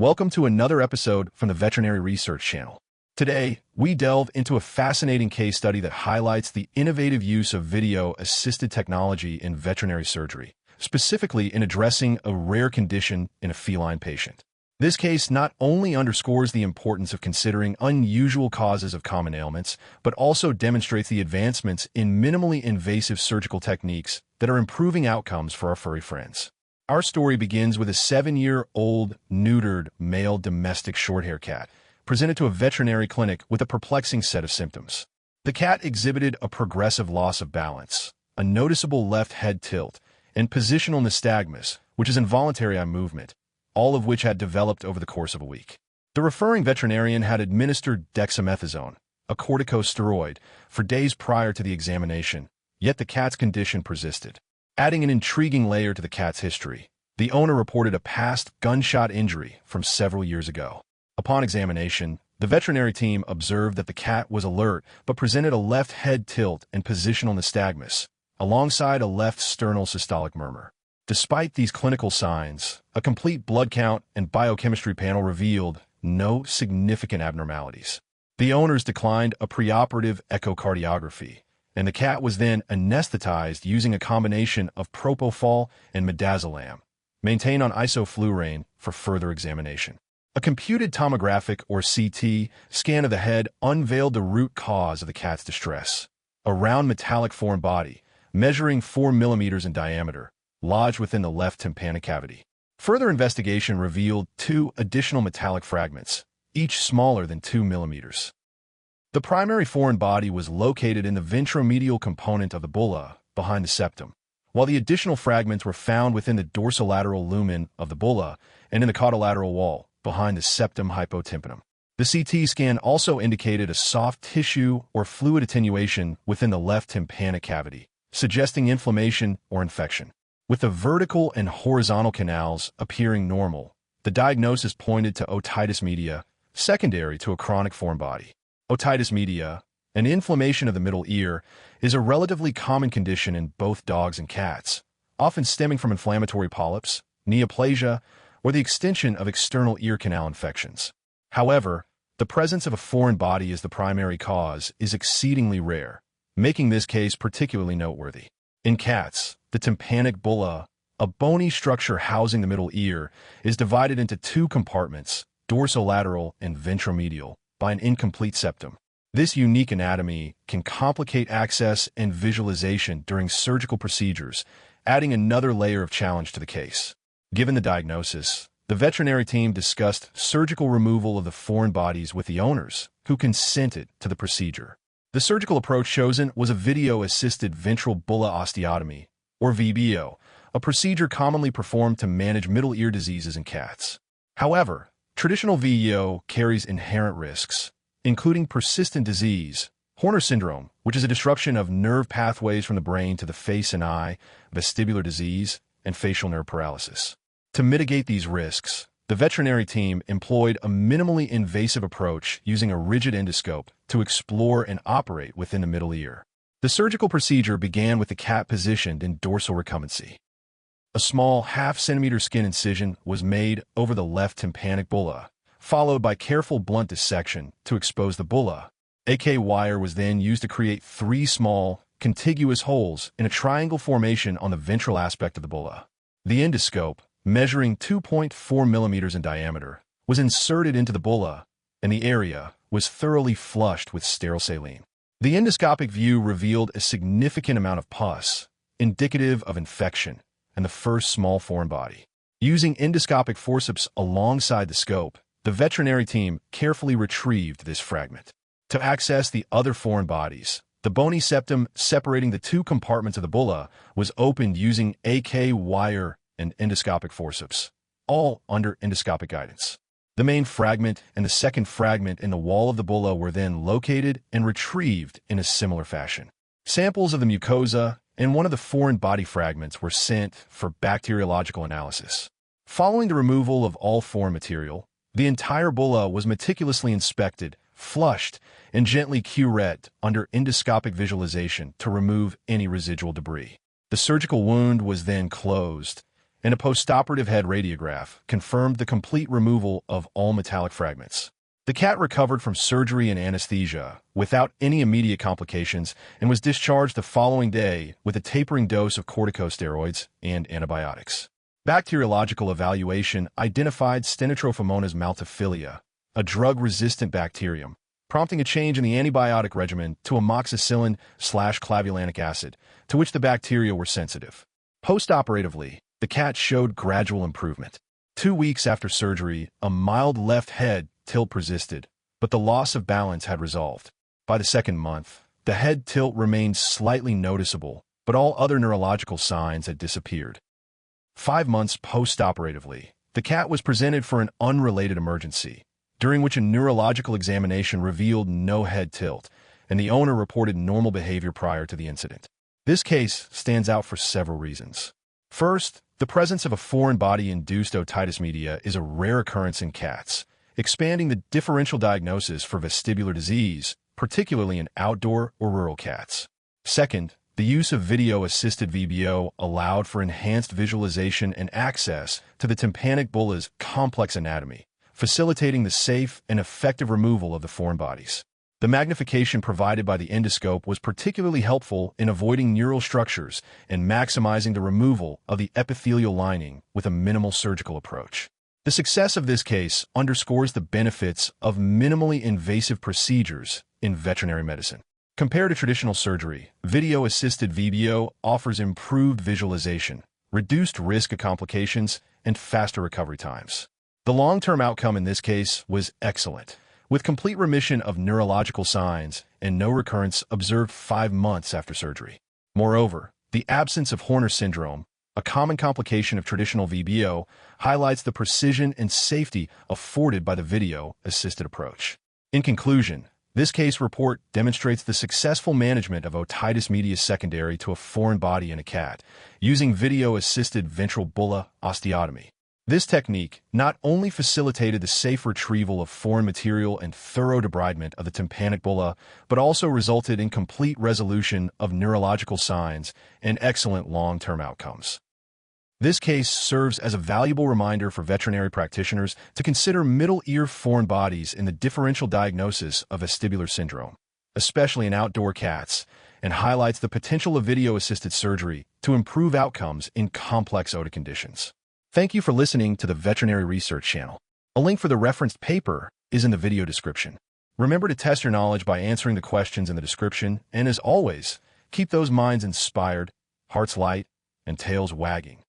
Welcome to another episode from the Veterinary Research Channel. Today, we delve into a fascinating case study that highlights the innovative use of video-assisted technology in veterinary surgery, specifically in addressing a rare condition in a feline patient. This case not only underscores the importance of considering unusual causes of common ailments, but also demonstrates the advancements in minimally invasive surgical techniques that are improving outcomes for our furry friends. Our story begins with a 7-year-old, neutered, male domestic short-hair cat presented to a veterinary clinic with a perplexing set of symptoms. The cat exhibited a progressive loss of balance, a noticeable left head tilt, and positional nystagmus, which is involuntary eye movement, all of which had developed over the course of a week. The referring veterinarian had administered dexamethasone, a corticosteroid, for days prior to the examination, yet the cat's condition persisted. Adding an intriguing layer to the cat's history, the owner reported a past gunshot injury from several years ago. Upon examination, the veterinary team observed that the cat was alert but presented a left head tilt and positional nystagmus, alongside a left sternal systolic murmur. Despite these clinical signs, a complete blood count and biochemistry panel revealed no significant abnormalities. The owners declined a preoperative echocardiography, and the cat was then anesthetized using a combination of propofol and midazolam, maintained on isoflurane for further examination. A computed tomographic, or CT, scan of the head unveiled the root cause of the cat's distress: a round metallic foreign body, measuring 4 millimeters in diameter, lodged within the left tympanic cavity. Further investigation revealed 2 additional metallic fragments, each smaller than 2 millimeters. The primary foreign body was located in the ventromedial component of the bulla, behind the septum, while the additional fragments were found within the dorsolateral lumen of the bulla and in the caudolateral wall, behind the septum hypotympanum. The CT scan also indicated a soft tissue or fluid attenuation within the left tympanic cavity, suggesting inflammation or infection. With the vertical and horizontal canals appearing normal, the diagnosis pointed to otitis media, secondary to a chronic foreign body. Otitis media, an inflammation of the middle ear, is a relatively common condition in both dogs and cats, often stemming from inflammatory polyps, neoplasia, or the extension of external ear canal infections. However, the presence of a foreign body as the primary cause is exceedingly rare, making this case particularly noteworthy. In cats, the tympanic bulla, a bony structure housing the middle ear, is divided into 2 compartments, dorsolateral and ventromedial, by an incomplete septum. This unique anatomy can complicate access and visualization during surgical procedures, adding another layer of challenge to the case. Given the diagnosis, the veterinary team discussed surgical removal of the foreign bodies with the owners, who consented to the procedure. The surgical approach chosen was a video-assisted ventral Bulla Osteotomy, or VBO, a procedure commonly performed to manage middle ear diseases in cats. However, traditional VEO carries inherent risks, including persistent disease, Horner syndrome, which is a disruption of nerve pathways from the brain to the face and eye, vestibular disease, and facial nerve paralysis. To mitigate these risks, the veterinary team employed a minimally invasive approach using a rigid endoscope to explore and operate within the middle ear. The surgical procedure began with the cat positioned in dorsal recumbency. A small half-centimeter skin incision was made over the left tympanic bulla, followed by careful blunt dissection to expose the bulla. AK wire was then used to create 3 small, contiguous holes in a triangle formation on the ventral aspect of the bulla. The endoscope, measuring 2.4 millimeters in diameter, was inserted into the bulla, and the area was thoroughly flushed with sterile saline. The endoscopic view revealed a significant amount of pus, indicative of infection, and the first small foreign body. Using endoscopic forceps alongside the scope, the veterinary team carefully retrieved this fragment. To access the other foreign bodies, the bony septum separating the 2 compartments of the bulla was opened using AK wire and endoscopic forceps, all under endoscopic guidance. The main fragment and the second fragment in the wall of the bulla were then located and retrieved in a similar fashion. Samples of the mucosa and one of the foreign body fragments were sent for bacteriological analysis. Following the removal of all foreign material, the entire bulla was meticulously inspected, flushed, and gently curetted under endoscopic visualization to remove any residual debris. The surgical wound was then closed, and a postoperative head radiograph confirmed the complete removal of all metallic fragments. The cat recovered from surgery and anesthesia without any immediate complications and was discharged the following day with a tapering dose of corticosteroids and antibiotics. Bacteriological evaluation identified Stenotrophomonas multifida, a drug-resistant bacterium, prompting a change in the antibiotic regimen to amoxicillin/clavulanic acid, to which the bacteria were sensitive. Postoperatively, the cat showed gradual improvement. 2 weeks after surgery, a mild left head tilt persisted, but the loss of balance had resolved. By the second month, the head tilt remained slightly noticeable, but all other neurological signs had disappeared. 5 months postoperatively, the cat was presented for an unrelated emergency, during which a neurological examination revealed no head tilt, and the owner reported normal behavior prior to the incident. This case stands out for several reasons. First, the presence of a foreign body-induced otitis media is a rare occurrence in cats, expanding the differential diagnosis for vestibular disease, particularly in outdoor or rural cats. Second, the use of video-assisted VBO allowed for enhanced visualization and access to the tympanic bulla's complex anatomy, facilitating the safe and effective removal of the foreign bodies. The magnification provided by the endoscope was particularly helpful in avoiding neural structures and maximizing the removal of the epithelial lining with a minimal surgical approach. The success of this case underscores the benefits of minimally invasive procedures in veterinary medicine. Compared to traditional surgery, video-assisted VBO offers improved visualization, reduced risk of complications, and faster recovery times. The long-term outcome in this case was excellent, with complete remission of neurological signs and no recurrence observed 5 months after surgery. Moreover, the absence of Horner syndrome, a common complication of traditional VBO, highlights the precision and safety afforded by the video-assisted approach. In conclusion, this case report demonstrates the successful management of otitis media secondary to a foreign body in a cat, using video-assisted ventral Bulla Osteotomy. This technique not only facilitated the safe retrieval of foreign material and thorough debridement of the tympanic bulla, but also resulted in complete resolution of neurological signs and excellent long-term outcomes. This case serves as a valuable reminder for veterinary practitioners to consider middle ear foreign bodies in the differential diagnosis of vestibular syndrome, especially in outdoor cats, and highlights the potential of video-assisted surgery to improve outcomes in complex otic conditions. Thank you for listening to the Veterinary Research Channel. A link for the referenced paper is in the video description. Remember to test your knowledge by answering the questions in the description, and as always, keep those minds inspired, hearts light, and tails wagging.